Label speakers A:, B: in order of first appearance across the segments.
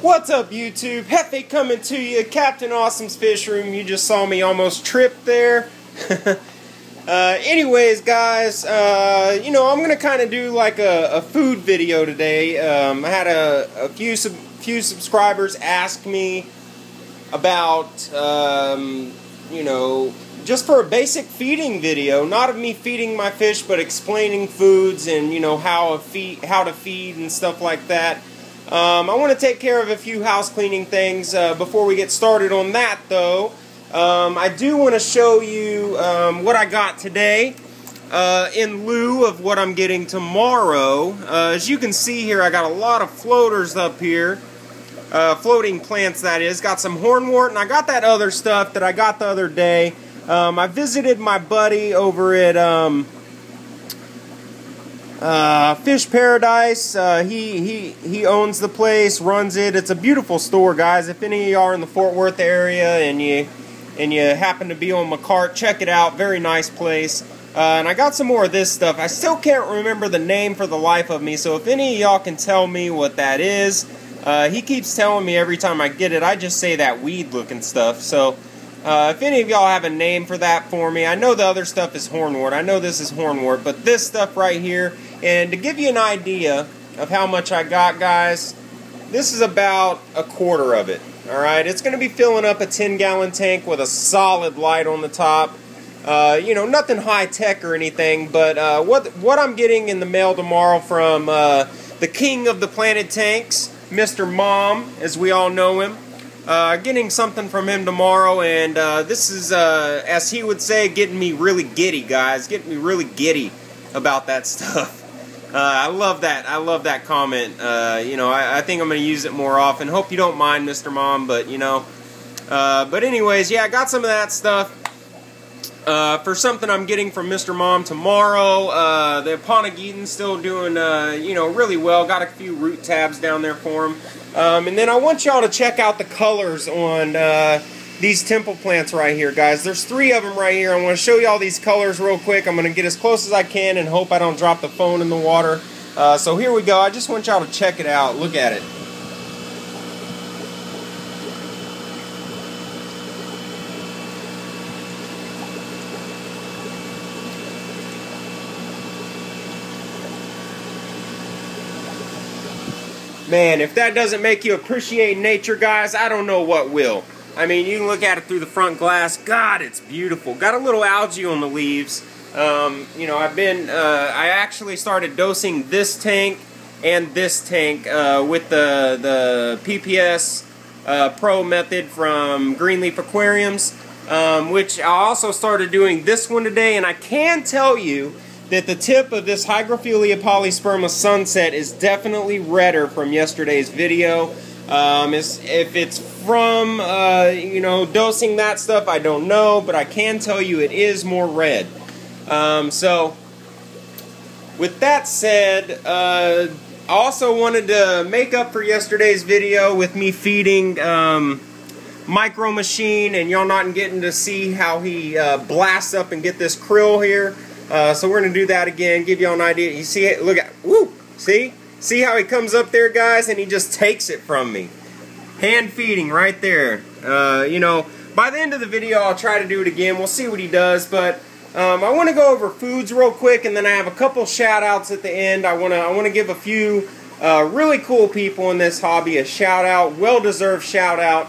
A: What's up, YouTube? Hefe coming to you, Captain Awesome's Fish Room. You just saw me almost trip there. Anyways, guys, I'm going to kind of do like a food video today. I had a few subscribers ask me about, just for a basic feeding video, not of me feeding my fish, but explaining foods and, how to feed and stuff like that. I want to take care of a few house cleaning things before we get started on that, though. I do want to show you what I got today in lieu of what I'm getting tomorrow. As you can see here, I got a lot of floaters up here. Floating plants, that is. Got some hornwort, and I got that other stuff that I got the other day. I visited my buddy over at Fish Paradise. He owns the place, runs it. It's a beautiful store, guys. If any of you are in the Fort Worth area and you happen to be on McCart, check it out. Very nice place. And I got some more of this stuff. I still can't remember the name for the life of me, so if any of y'all can tell me what that is. He keeps telling me every time I get it, I just say that weed-looking stuff. So if any of y'all have a name for that for me, I know the other stuff is hornwort. I know this is hornwort, but this stuff right here, and to give you an idea of how much I got, guys, this is about a quarter of it. Alright, it's going to be filling up a 10-gallon tank with a solid light on the top. Nothing high-tech or anything, but what I'm getting in the mail tomorrow from the king of the planted tanks, Mr. Mom, as we all know him. Getting something from him tomorrow, and this is, as he would say, getting me really giddy, guys. Getting me really giddy about that stuff. I love that. I love that comment. I think I'm going to use it more often. Hope you don't mind, Mr. Mom, but, but anyways, yeah, I got some of that stuff for something I'm getting from Mr. Mom tomorrow. The Poneghetan's still doing, really well. Got a few root tabs down there for him. And then I want y'all to check out the colors on these temple plants right here, guys. There's 3 of them right here. I want to show y'all these colors real quick. I'm going to get as close as I can and hope I don't drop the phone in the water. So here we go. I just want y'all to check it out. Look at it. Man, if that doesn't make you appreciate nature, guys, I don't know what will. I mean, you can look at it through the front glass. God, it's beautiful. Got a little algae on the leaves. I actually started dosing this tank and this tank with the PPS Pro method from Greenleaf Aquariums, which I also started doing this one today, and I can tell you that the tip of this Hygrophila polysperma sunset is definitely redder from yesterday's video. If it's from, dosing that stuff, I don't know, but I can tell you it is more red. So, with that said, I also wanted to make up for yesterday's video with me feeding Micro Machine, and y'all not getting to see how he blasts up and get this krill here. So we're going to do that again, give y'all an idea. You see it? Look at, woo! See? See how he comes up there, guys, and he just takes it from me. Hand feeding right there. By the end of the video, I'll try to do it again. We'll see what he does, but I want to go over foods real quick, and then I have a couple shout-outs at the end. I want to give a few really cool people in this hobby a shout-out, well-deserved shout-out.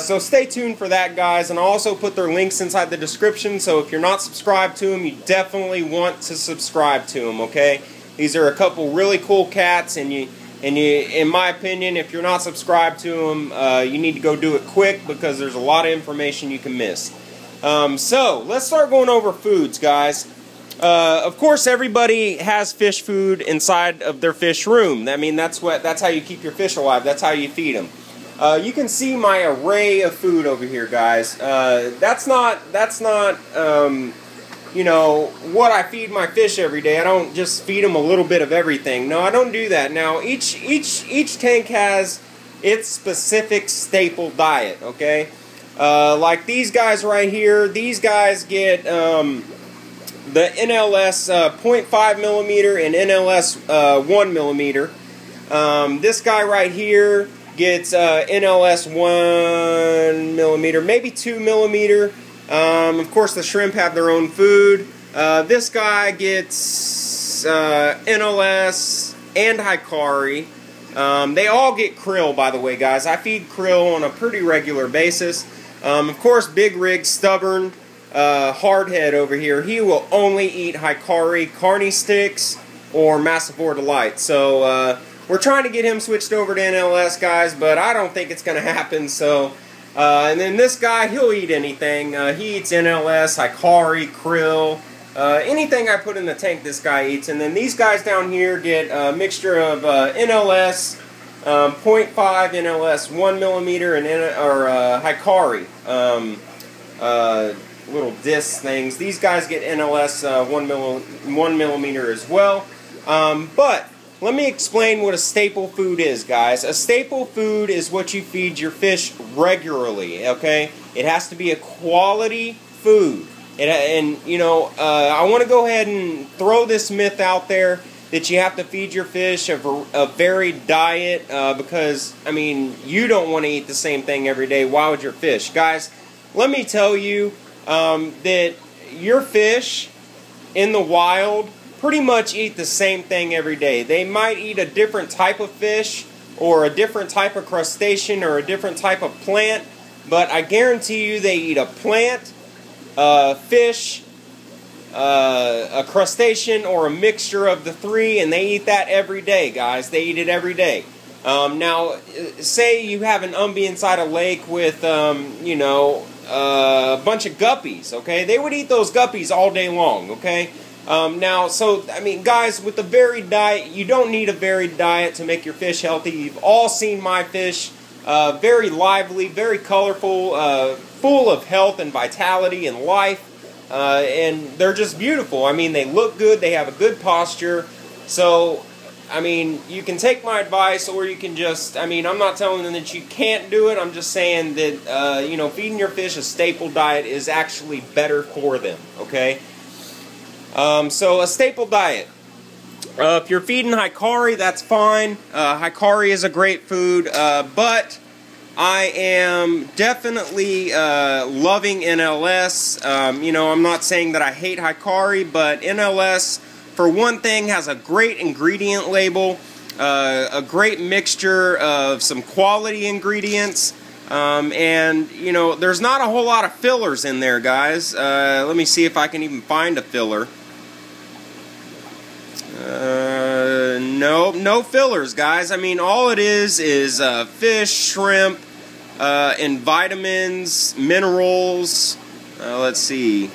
A: So stay tuned for that, guys, and I'll also put their links inside the description, so if you're not subscribed to them, you definitely want to subscribe to them, okay? These are a couple really cool cats, and in my opinion, if you're not subscribed to them, you need to go do it quick, because there's a lot of information you can miss. So, let's start going over foods, guys. Of course, everybody has fish food inside of their fish room. I mean, that's how you keep your fish alive. That's how you feed them. You can see my array of food over here, guys. That's not what I feed my fish every day. I don't just feed them a little bit of everything. No, I don't do that. Now, each tank has its specific staple diet, okay? Like these guys right here, these guys get the NLS 0.5 millimeter and NLS 1 millimeter. This guy right here gets NLS 1 millimeter, maybe 2 millimeter. Of course, the shrimp have their own food. This guy gets NLS and Hikari. They all get krill, by the way, guys. I feed krill on a pretty regular basis. Of course, Big Rig, stubborn, hardhead over here, he will only eat Hikari, Carney sticks, or Massivore Delight. So, we're trying to get him switched over to NLS, guys, but I don't think it's going to happen. So, and then this guy, he'll eat anything. He eats NLS, Hikari, krill, anything I put in the tank, this guy eats. And then these guys down here get a mixture of NLS, 0.5 NLS, 1 millimeter, and Hikari, little disc things. These guys get NLS 1 millimeter as well. But let me explain what a staple food is, guys. A staple food is what you feed your fish regularly, okay? It has to be a quality food. And you know, I want to go ahead and throw this myth out there that you have to feed your fish a varied diet because, I mean, you don't want to eat the same thing every day. Why would your fish? Guys, let me tell you that your fish in the wild pretty much eat the same thing every day. They might eat a different type of fish or a different type of crustacean or a different type of plant, but I guarantee you they eat a plant, fish, a crustacean, or a mixture of the three, and they eat that every day, guys. They eat it every day. Now, say you have an inside a lake with, you know, a bunch of guppies, okay? They would eat those guppies all day long, okay? Now, so, I mean, guys, with a varied diet, you don't need a varied diet to make your fish healthy. You've all seen my fish, very lively, very colorful, full of health and vitality and life, and they're just beautiful. I mean, they look good, they have a good posture, so, I mean, you can take my advice, or you can just, I mean, I'm not telling them that you can't do it, I'm just saying that, you know, feeding your fish a staple diet is actually better for them, okay? So a staple diet. If you're feeding Hikari, that's fine. Hikari is a great food, but I am definitely loving NLS. You know, I'm not saying that I hate Hikari, but NLS, for one thing, has a great ingredient label, a great mixture of some quality ingredients, and, you know, there's not a whole lot of fillers in there, guys. Let me see if I can even find a filler. No fillers, guys. I mean, all it is fish, shrimp, and vitamins, minerals. Let's see.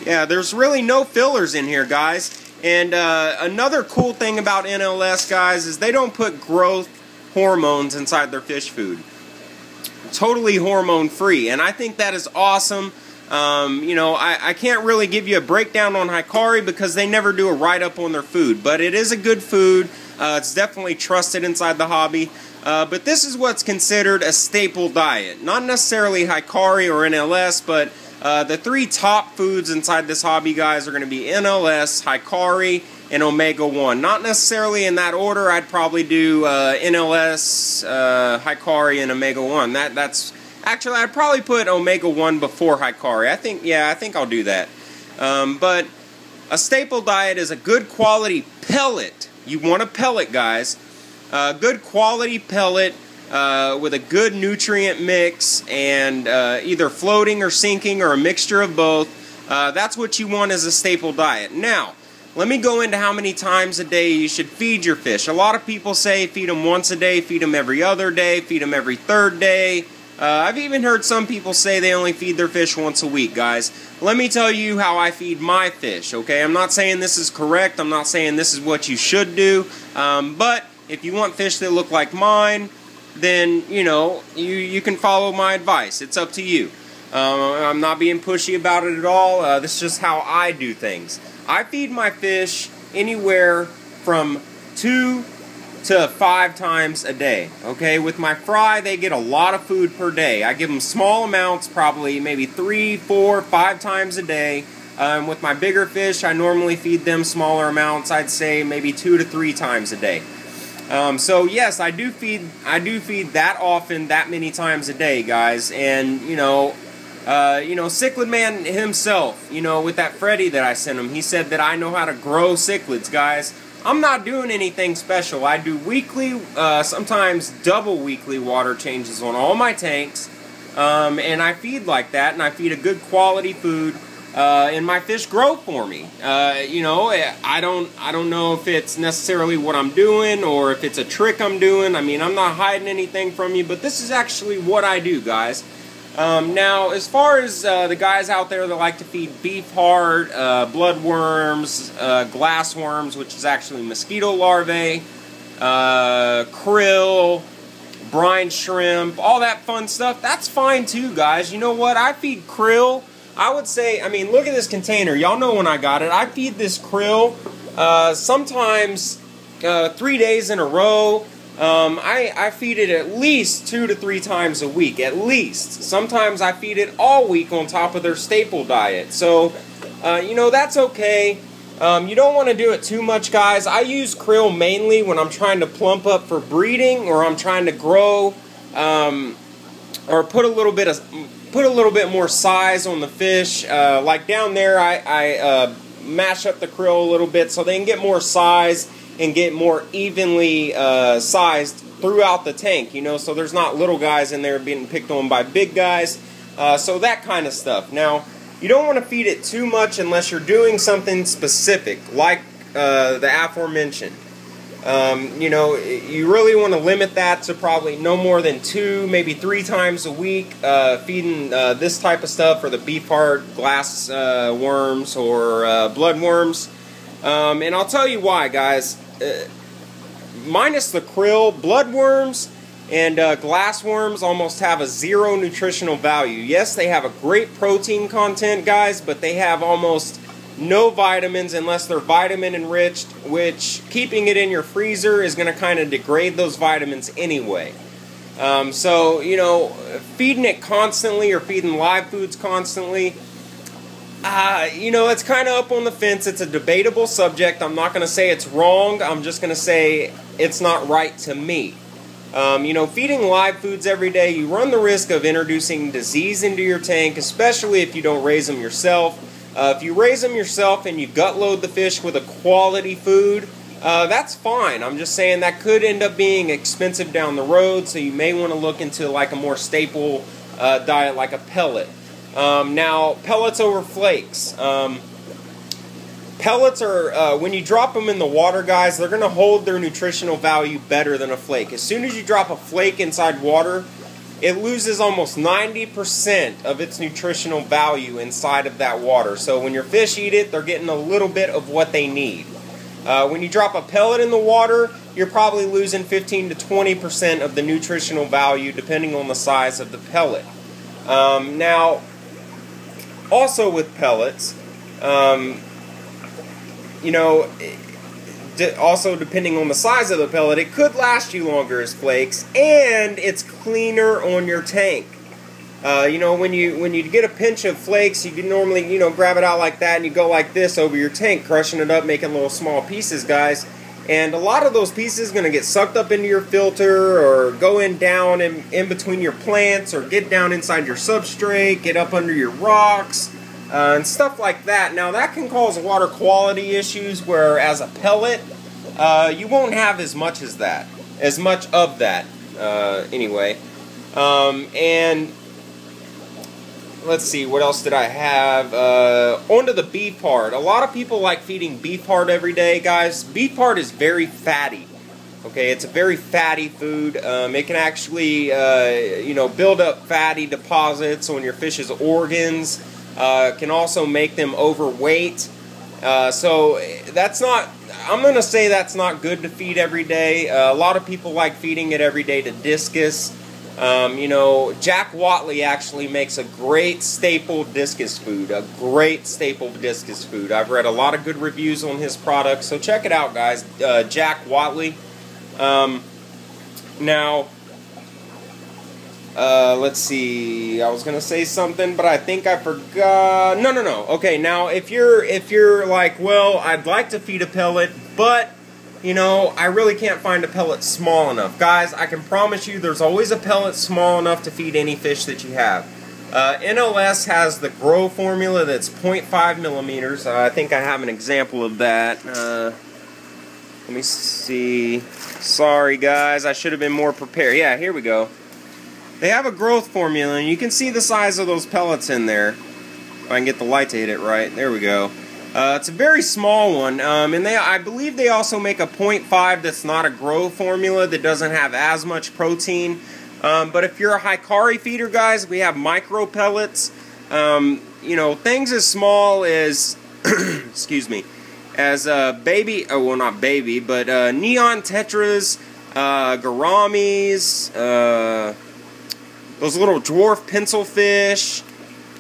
A: Yeah, there's really no fillers in here, guys. And another cool thing about NLS, guys, is they don't put growth hormones inside their fish food. Totally hormone free, and I think that is awesome. You know, I can't really give you a breakdown on Hikari because they never do a write-up on their food, but it is a good food. It's definitely trusted inside the hobby. But this is what's considered a staple diet. Not necessarily Hikari or NLS, but the three top foods inside this hobby, guys, are going to be NLS, Hikari, and Omega-1. Not necessarily in that order. I'd probably do NLS, Hikari, and Omega-1. That's actually, I'd probably put Omega-1 before Hikari. I think I'll do that. But a staple diet is a good quality pellet. You want a pellet, guys. Good quality pellet with a good nutrient mix and either floating or sinking or a mixture of both. That's what you want as a staple diet. Now, let me go into how many times a day you should feed your fish. A lot of people say feed them once a day, feed them every other day, feed them every third day. I've even heard some people say they only feed their fish once a week, guys. Let me tell you how I feed my fish, okay? I'm not saying this is correct. I'm not saying this is what you should do. But if you want fish that look like mine, then, you know, you can follow my advice. It's up to you. I'm not being pushy about it at all. This is just how I do things. I feed my fish anywhere from 2 to 5 times a day, okay? With my fry, they get a lot of food per day. I give them small amounts, probably maybe 3, 4, 5 times a day. With my bigger fish, I normally feed them smaller amounts. I'd say maybe 2 to 3 times a day. So yes, I do feed that often, that many times a day, guys. And Cichlid Man himself, with that Freddy that I sent him, he said that I know how to grow cichlids, guys. I'm not doing anything special. I do weekly, sometimes double weekly water changes on all my tanks, and I feed like that, and I feed a good quality food. And my fish grow for me. I don't know if it's necessarily what I'm doing or if it's a trick I'm doing. I mean, I'm not hiding anything from you, but this is actually what I do, guys. Now, as far as the guys out there that like to feed beef heart, bloodworms, glassworms, which is actually mosquito larvae, krill, brine shrimp, all that fun stuff, that's fine too, guys. You know what? I feed krill. I would say, I mean, look at this container. Y'all know when I got it. I feed this krill sometimes 3 days in a row. I feed it at least 2 to 3 times a week, at least. Sometimes I feed it all week on top of their staple diet. So, that's okay. You don't want to do it too much, guys. I use krill mainly when I'm trying to plump up for breeding, or I'm trying to grow, or put a little bit more size on the fish. Like down there, I mash up the krill a little bit so they can get more size and get more evenly sized throughout the tank, so there's not little guys in there being picked on by big guys. So that kind of stuff. Now, you don't want to feed it too much unless you're doing something specific, like the aforementioned. You really want to limit that to probably no more than 2, maybe 3 times a week, feeding this type of stuff, or the beef heart, glass worms, or bloodworms. And I'll tell you why, guys. Minus the krill, bloodworms and glassworms almost have a 0 nutritional value. Yes, they have a great protein content, guys, but they have almost no vitamins unless they're vitamin enriched, which keeping it in your freezer is going to kind of degrade those vitamins anyway. So, feeding it constantly or feeding live foods constantly, it's kind of up on the fence. It's a debatable subject. I'm not going to say it's wrong. I'm just going to say it's not right to me. Feeding live foods every day, you run the risk of introducing disease into your tank, especially if you don't raise them yourself. If you raise them yourself and you gut load the fish with a quality food, that's fine. I'm just saying that could end up being expensive down the road, so you may want to look into like a more staple diet like a pellet. Now, pellets over flakes. Pellets are, when you drop them in the water, guys, they're going to hold their nutritional value better than a flake. As soon as you drop a flake inside water, it loses almost 90% of its nutritional value inside of that water. So when your fish eat it, they're getting a little bit of what they need. When you drop a pellet in the water, you're probably losing 15 to 20% of the nutritional value, depending on the size of the pellet. Now, also with pellets, also depending on the size of the pellet, it could last you longer as flakes, and it's cleaner on your tank. When you get a pinch of flakes, you can normally, grab it out like that, and you go like this over your tank, crushing it up, making little small pieces, guys. And a lot of those pieces are going to get sucked up into your filter, or go down in between your plants, or get down inside your substrate, get up under your rocks, and stuff like that. Now, that can cause water quality issues, where as a pellet, you won't have as much of that. Anyway. And let's see, what else did I have? Onto the beef heart. A lot of people like feeding beef heart every day, guys. Beef heart is very fatty. Okay, it's a very fatty food. It can actually, build up fatty deposits on your fish's organs. Can also make them overweight. So that's not, I'm going to say that's not good to feed every day. A lot of people like feeding it every day to discus. Jack Watley actually makes a great staple discus food. I've read a lot of good reviews on his products, so check it out, guys. Jack Watley. Now, let's see. I was gonna say something, but I think I forgot. No. Okay, now if you're like, well, I'd like to feed a pellet, but you know, I really can't find a pellet small enough. Guys, I can promise you there's always a pellet small enough to feed any fish that you have. NLS has the grow formula that's 0.5 millimeters. I think I have an example of that. Let me see. Sorry guys, I should have been more prepared. Yeah, here we go. They have a growth formula, and you can see the size of those pellets in there. If I can get the light to hit it right. There we go. It's a very small one, and I believe they also make a 0.5 that's not a growth formula, that doesn't have as much protein. But if you're a Hikari feeder, guys, we have micro pellets. You know, things as small as, excuse me, as baby, oh, well, not baby, but neon tetras, gouramis, those little dwarf pencil fish.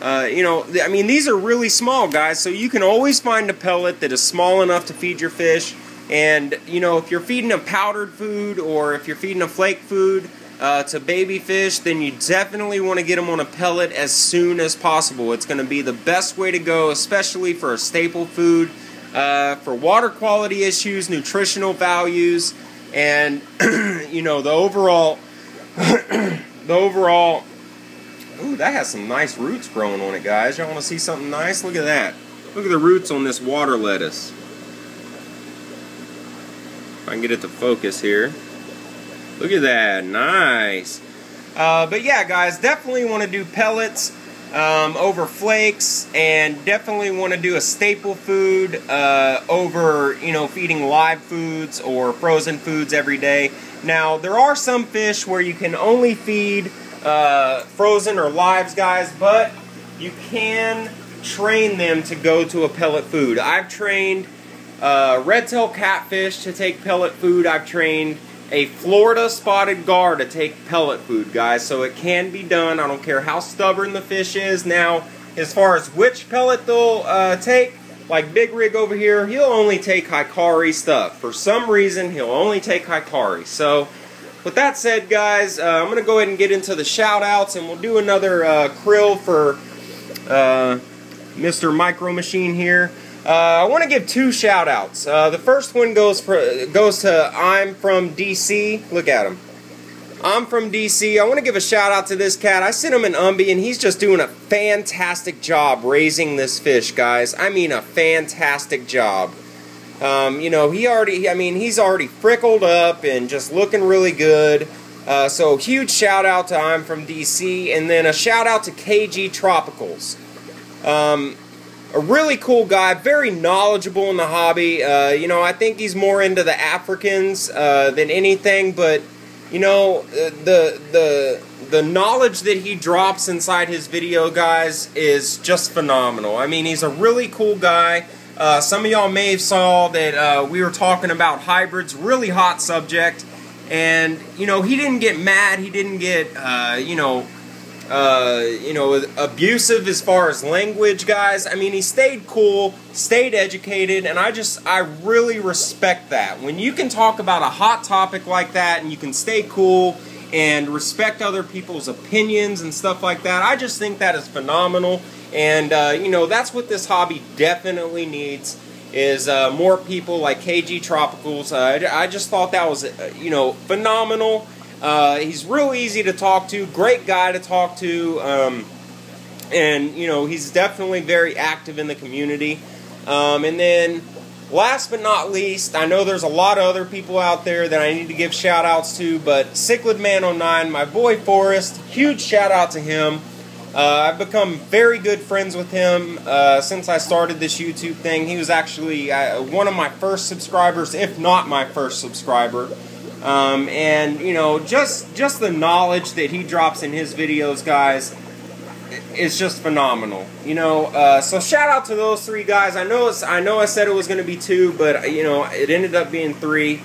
A: You know, I mean, these are really small, guys, so you can always find a pellet that is small enough to feed your fish. And, you know, if you're feeding a powdered food or if you're feeding a flake food to baby fish, then you definitely want to get them on a pellet as soon as possible. It's going to be the best way to go, especially for a staple food, for water quality issues, nutritional values, and, you know, the overall, ooh, that has some nice roots growing on it, guys. Y'all want to see something nice? Look at that. Look at the roots on this water lettuce. If I can get it to focus here. Look at that. Nice. But yeah, guys, definitely want to do pellets over flakes, and definitely want to do a staple food over, you know, feeding live foods or frozen foods every day. Now, there are some fish where you can only feed frozen or lives, guys, but you can train them to go to a pellet food. I've trained red-tailed catfish to take pellet food. I've trained a Florida spotted gar to take pellet food, guys, so it can be done. I don't care how stubborn the fish is. Now, as far as which pellet they'll take, like Big Rig over here, he'll only take Hikari stuff. For some reason, he'll only take Hikari. So, with that said, guys, I'm going to go ahead and get into the shout-outs, and we'll do another krill for Mr. Micro Machine here. I want to give two shout-outs. The first one goes to I'm from DC. Look at him. I'm from DC. I want to give a shout-out to this cat. I sent him an Umbi, and he's just doing a fantastic job raising this fish, guys. I mean, a fantastic job. You know, he's already frickled up and just looking really good. So huge shout out to I'm from DC, and then a shout out to KG Tropicals. A really cool guy, very knowledgeable in the hobby. You know, I think he's more into the Africans than anything, but you know, the knowledge that he drops inside his video, guys, is just phenomenal. I mean, he's a really cool guy. Some of y'all may have saw that we were talking about hybrids, really hot subject, and you know, he didn't get mad, he didn't get you know, abusive as far as language, guys. I mean, he stayed cool, stayed educated, and I really respect that. When you can talk about a hot topic like that and you can stay cool and respect other people's opinions and stuff like that, I just think that is phenomenal. And, you know, that's what this hobby definitely needs, is more people like KG Tropicals. I just thought that was, you know, phenomenal. He's real easy to talk to, great guy to talk to, and, you know, he's definitely very active in the community. And then, last but not least, I know there's a lot of other people out there that I need to give shout-outs to, but Cichlid Man 09, my boy Forrest, huge shout-out to him. I've become very good friends with him since I started this YouTube thing. He was actually one of my first subscribers, if not my first subscriber. And, you know, just the knowledge that he drops in his videos, guys, is just phenomenal. You know, so shout out to those three guys. I know I said it was going to be two, but, you know, it ended up being three.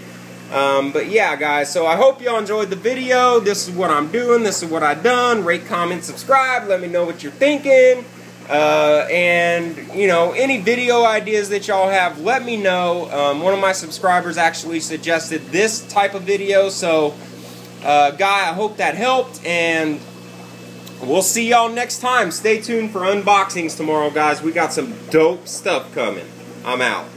A: But yeah, guys, so I hope y'all enjoyed the video. This is what I'm doing. This is what I've done. Rate, comment, subscribe. Let me know what you're thinking. And, you know, any video ideas that y'all have, let me know. One of my subscribers actually suggested this type of video. So, Guy, I hope that helped. And we'll see y'all next time. Stay tuned for unboxings tomorrow, guys. We got some dope stuff coming. I'm out.